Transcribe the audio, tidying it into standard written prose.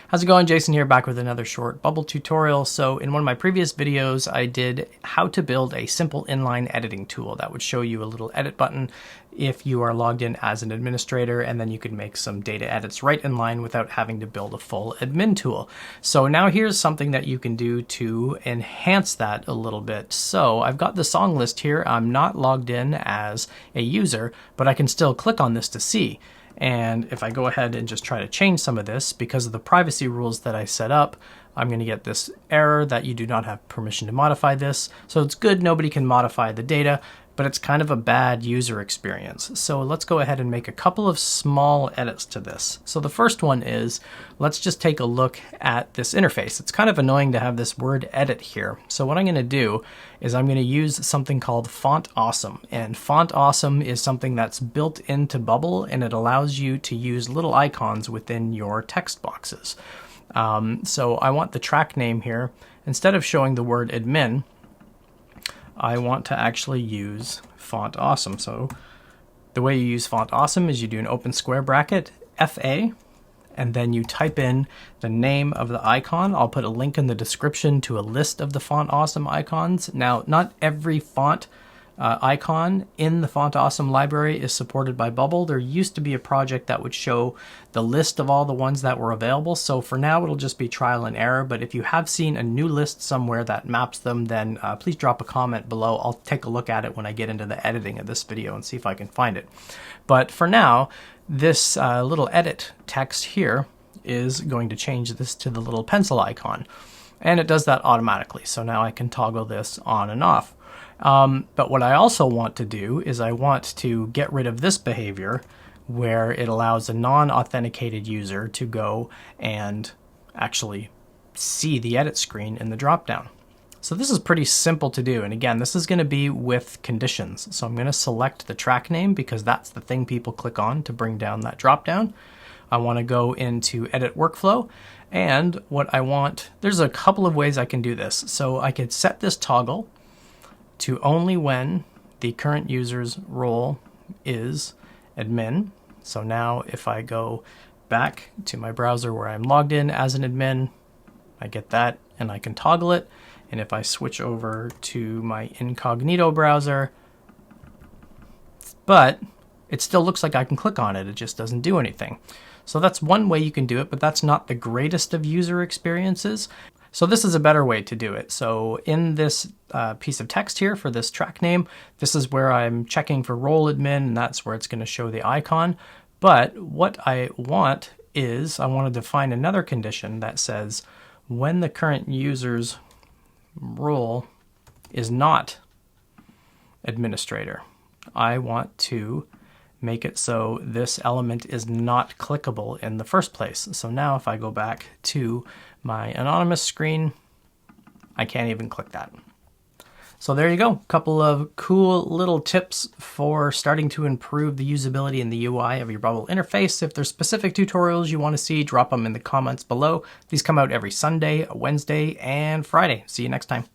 How's it going? Jason here, back with another short bubble tutorial. So in one of my previous videos, I did how to build a simple inline editing tool that would show you a little edit button if you are logged in as an administrator, and then you could make some data edits right in line without having to build a full admin tool. So now here's something that you can do to enhance that a little bit. So I've got the song list here. I'm not logged in as a user, but I can still click on this to see. And if I go ahead and just try to change some of this, because of the privacy rules that I set up, I'm going to get this error that you do not have permission to modify this. So it's good nobody can modify the data, but it's kind of a bad user experience. So let's go ahead and make a couple of small edits to this. So the first one is, let's just take a look at this interface. It's kind of annoying to have this word edit here. So what I'm going to do is I'm going to use something called Font Awesome. And Font Awesome is something that's built into Bubble, and it allows you to use little icons within your text boxes. So I want the track name here. Instead of showing the word admin, I want to actually use Font Awesome. So the way you use Font Awesome is you do an open square bracket, FA, and then you type in the name of the icon. I'll put a link in the description to a list of the Font Awesome icons. Now, not every font icon in the Font Awesome library is supported by Bubble. There used to be a project that would show the list of all the ones that were available. So for now, it'll just be trial and error. But if you have seen a new list somewhere that maps them, then please drop a comment below. I'll take a look at it when I get into the editing of this video and see if I can find it. But for now, this little edit text here is going to change this to the little pencil icon. And it does that automatically. So now I can toggle this on and off. But what I also want to do is I want to get rid of this behavior where it allows a non-authenticated user to go and actually see the edit screen in the dropdown. So this is pretty simple to do. And again, this is going to be with conditions. So I'm going to select the track name because that's the thing people click on to bring down that dropdown. I want to go into edit workflow. And what I want, there's a couple of ways I can do this. So I could set this toggle to only when the current user's role is admin. So now if I go back to my browser where I'm logged in as an admin, I get that and I can toggle it. And if I switch over to my incognito browser, but it still looks like I can click on it. It just doesn't do anything. So that's one way you can do it, but that's not the greatest of user experiences. So this is a better way to do it. So in this piece of text here for this track name, this is where I'm checking for role admin, and that's where it's going to show the icon. But what I want is I want to define another condition that says when the current user's role is not administrator, I want to make it so this element is not clickable in the first place. So now if I go back to my anonymous screen, I can't even click that. So there you go. A couple of cool little tips for starting to improve the usability and the UI of your Bubble interface. If there's specific tutorials you want to see, drop them in the comments below. These come out every Sunday, Wednesday, and Friday. See you next time.